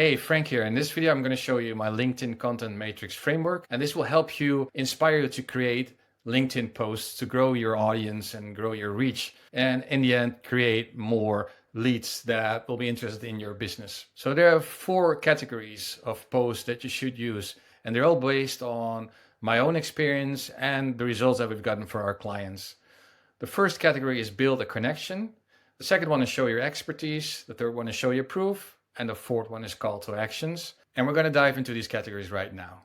Hey, Frank here. In this video, I'm going to show you my LinkedIn content matrix framework, and this will help you inspire you to create LinkedIn posts to grow your audience and grow your reach. And in the end, create more leads that will be interested in your business. So there are 4 categories of posts that you should use, and they're all based on my own experience and the results that we've gotten for our clients. The first category is build a connection. The second one is show your expertise. The third one is show your proof. And the fourth one is call to actions. And we're going to dive into these categories right now.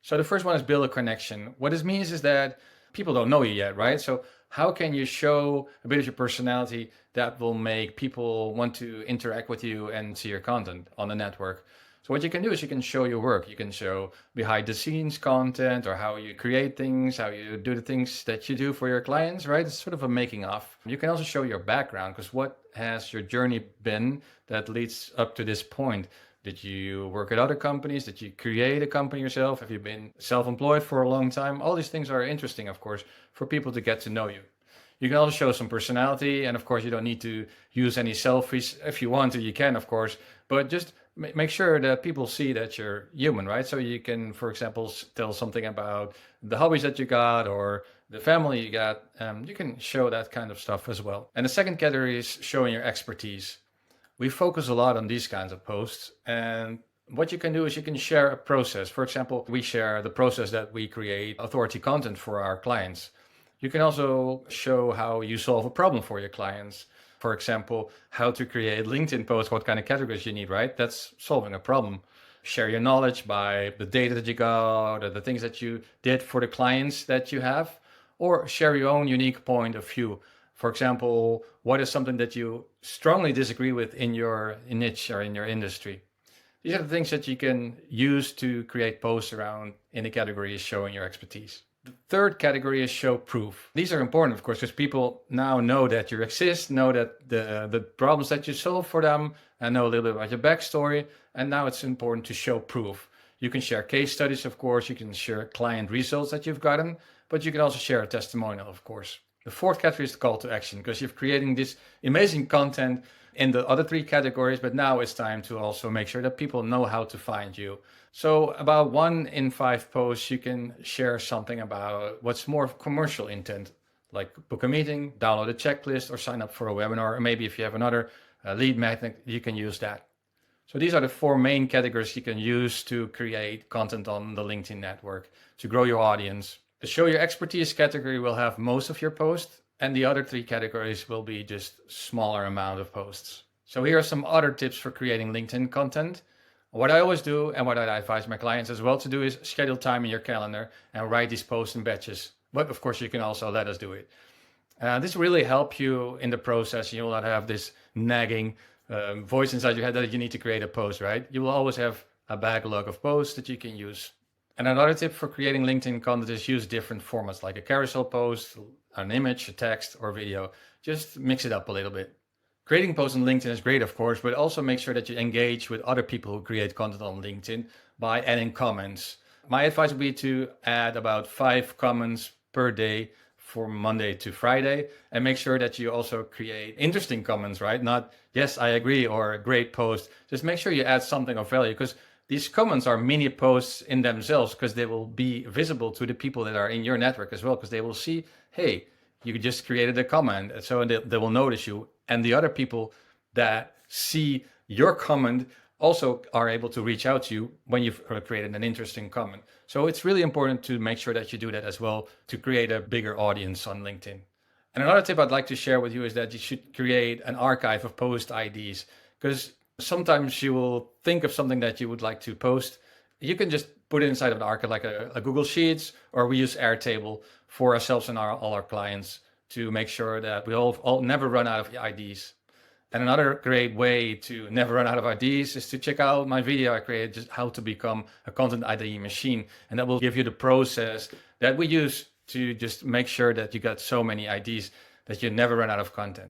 So the first one is build a connection. What this means is that people don't know you yet, right? So how can you show a bit of your personality that will make people want to interact with you and see your content on the network? So what you can do is you can show your work. You can show behind the scenes content or how you create things, how you do the things that you do for your clients, right? It's sort of a making of. You can also show your background, because what has your journey been that leads up to this point? Did you work at other companies? Did you create a company yourself? Have you been self-employed for a long time? All these things are interesting, of course, for people to get to know you. You can also show some personality, and of course you don't need to use any selfies. If you want to, you can, of course, but just make sure that people see that you're human, right? So you can, for example, tell something about the hobbies that you got or the family you got. You can show that kind of stuff as well. And the second category is showing your expertise. We focus a lot on these kinds of posts, and what you can do is you can share a process. For example, we share the process that we create authority content for our clients. You can also show how you solve a problem for your clients. For example, how to create LinkedIn posts, what kind of categories you need, right? That's solving a problem. Share your knowledge by the data that you got, or the things that you did for the clients that you have, or share your own unique point of view. For example, what is something that you strongly disagree with in your niche or in your industry? These are the things that you can use to create posts around in the category showing your expertise. The third category is show proof. These are important, of course, because people now know that you exist, know that the problems that you solve for them, and know a little bit about your backstory. And now it's important to show proof. You can share case studies, of course. You can share client results that you've gotten, but you can also share a testimonial, of course. The fourth category is the call to action, because you're creating this amazing content in the other 3 categories, but now it's time to also make sure that people know how to find you. So about 1 in 5 posts, you can share something about what's more of commercial intent, like book a meeting, download a checklist, or sign up for a webinar. Or maybe if you have another lead magnet, you can use that. So these are the 4 main categories you can use to create content on the LinkedIn network to grow your audience. The show your expertise category will have most of your posts, and the other 3 categories will be just smaller amount of posts. So here are some other tips for creating LinkedIn content. What I always do, and what I advise my clients as well to do, is schedule time in your calendar and write these posts in batches. But of course, you can also let us do it. This really helps you in the process. You will not have this nagging voice inside your head that you need to create a post, right? You will always have a backlog of posts that you can use. And another tip for creating LinkedIn content is use different formats, like a carousel post, an image, a text, or video. Just mix it up a little bit. Creating posts on LinkedIn is great, of course, but also make sure that you engage with other people who create content on LinkedIn by adding comments. My advice would be to add about 5 comments per day from Monday to Friday, and make sure that you also create interesting comments, right? Not, yes, I agree, or a great post. Just make sure you add something of value, because these comments are mini posts in themselves, because they will be visible to the people that are in your network as well, because they will see, hey, you just created a comment, so they will notice you. And the other people that see your comment also are able to reach out to you when you've created an interesting comment. So it's really important to make sure that you do that as well to create a bigger audience on LinkedIn. And another tip I'd like to share with you is that you should create an archive of post IDs, because sometimes you will think of something that you would like to post. You can just put it inside of an archive, like a Google Sheets, or we use Airtable for ourselves and all our clients to make sure that we all never run out of IDs. And another great way to never run out of IDs is to check out my video I created, just how to become a content ID machine. And that will give you the process that we use to just make sure that you got so many IDs that you never run out of content.